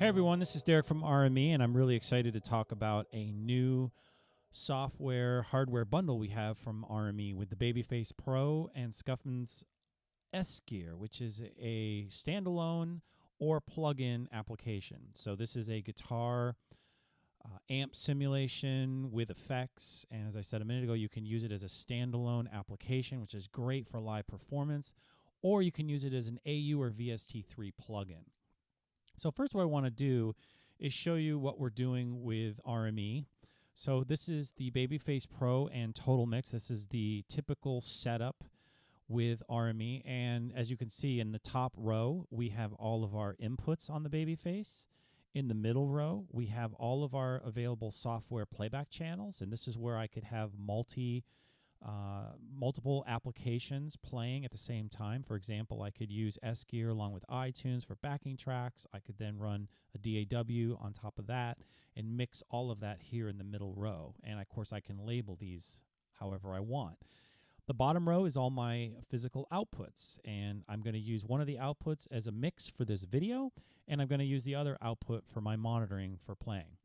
Hey everyone, this is Derek from RME, and I'm really excited to talk about a new software hardware bundle we have from RME with the Babyface Pro and Scuffman's S Gear, which is a standalone or plug-in application. So this is a guitar amp simulation with effects, and as I said a minute ago, you can use it as a standalone application, which is great for live performance, or you can use it as an AU or VST3 plugin. So first what I want to do is show you what we're doing with RME. So this is the Babyface Pro and Total Mix. This is the typical setup with RME. And as you can see in the top row, we have all of our inputs on the Babyface. In the middle row, we have all of our available software playback channels. And this is where I could have multiple applications playing at the same time. For example, I could use S Gear along with iTunes for backing tracks. I could then run a DAW on top of that and mix all of that here in the middle row. And of course, I can label these however I want. The bottom row is all my physical outputs, and I'm going to use one of the outputs as a mix for this video, and I'm going to use the other output for my monitoring for playing.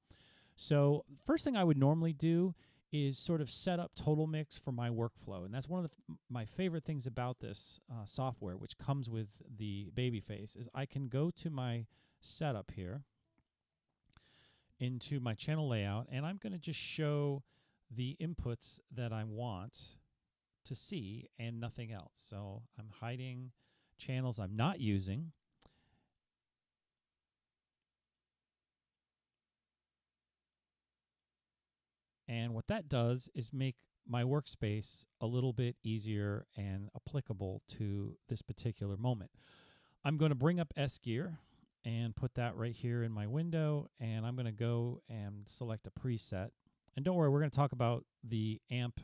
So first thing I would normally do is sort of set up Total Mix for my workflow. And that's one of my favorite things about this software, which comes with the Babyface, is I can go to my setup here into my channel layout, and I'm going to just show the inputs that I want to see and nothing else. So I'm hiding channels I'm not using. And what that does is make my workspace a little bit easier and applicable to this particular moment. I'm going to bring up S Gear and put that right here in my window, and I'm going to go and select a preset. And don't worry, we're going to talk about the amp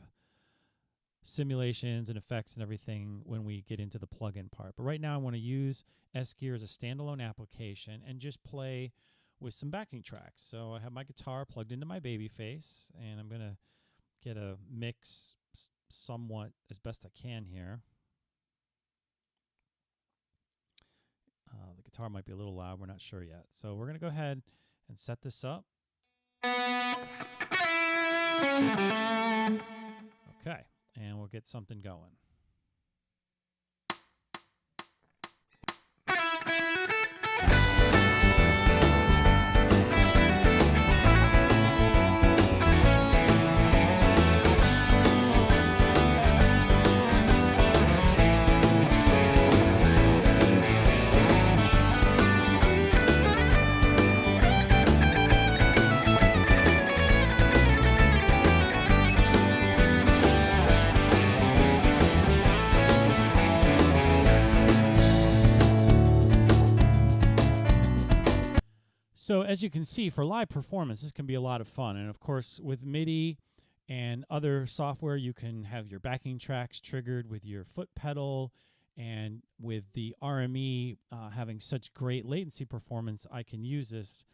simulations and effects and everything when we get into the plugin part. But right now I want to use S Gear as a standalone application and just play with some backing tracks. So I have my guitar plugged into my Babyface, and I'm going to get a mix somewhat as best I can here. The guitar might be a little loud. We're not sure yet. So we're going to go ahead and set this up. Okay, and we'll get something going. So as you can see, for live performance, this can be a lot of fun. And of course, with MIDI and other software, you can have your backing tracks triggered with your foot pedal. And with the RME having such great latency performance, I can use this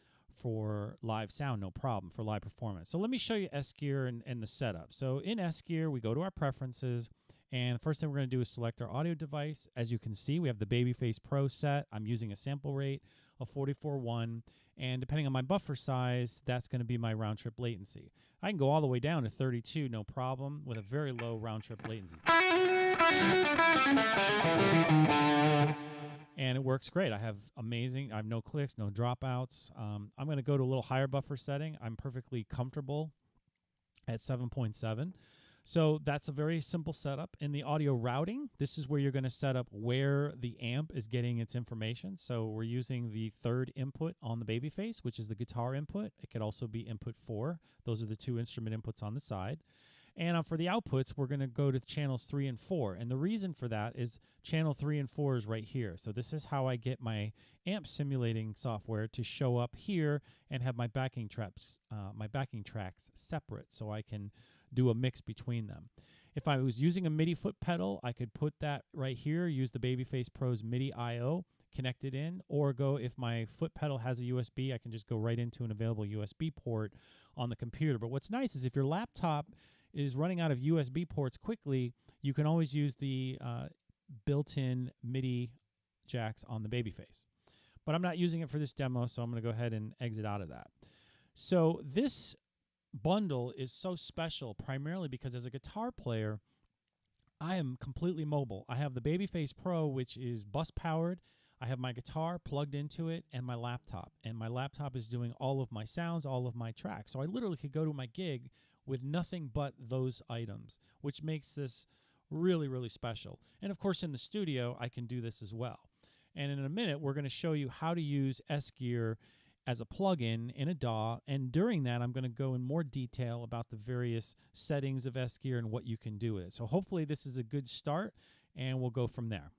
for live sound, no problem, for live performance. So let me show you S Gear and the setup. So in S Gear, we go to our preferences. And the first thing we're going to do is select our audio device. As you can see, we have the Babyface Pro set. I'm using a sample rate of 44.1. And depending on my buffer size, that's going to be my round trip latency. I can go all the way down to 32, no problem, with a very low round trip latency. And it works great. I have no clicks, no dropouts. I'm going to go to a little higher buffer setting. I'm perfectly comfortable at 7.7. So that's a very simple setup. In the audio routing, this is where you're going to set up where the amp is getting its information. So we're using the third input on the Babyface, which is the guitar input. It could also be input 4. Those are the two instrument inputs on the side. And for the outputs, we're going to go to channels 3 and 4. And the reason for that is channel 3 and 4 is right here. So this is how I get my amp simulating software to show up here and have my backing tracks separate, so I can do a mix between them. If I was using a MIDI foot pedal, I could put that right here, use the Babyface Pro's MIDI I/O, connect it in, or if my foot pedal has a USB, I can just go right into an available USB port on the computer. But what's nice is if your laptop is running out of USB ports quickly, you can always use the built-in MIDI jacks on the Babyface. but I'm not using it for this demo, so I'm going to go ahead and exit out of that. So this bundle is so special primarily because as a guitar player, I am completely mobile. I have the Babyface Pro, which is bus powered. I have my guitar plugged into it and my laptop. And my laptop is doing all of my sounds, all of my tracks. So I literally could go to my gig with nothing but those items, which makes this really, really special. And of course, in the studio, I can do this as well. And in a minute, we're going to show you how to use S-Gear as a plugin in a DAW. And during that, I'm going to go in more detail about the various settings of S-Gear and what you can do with it. So hopefully this is a good start, and we'll go from there.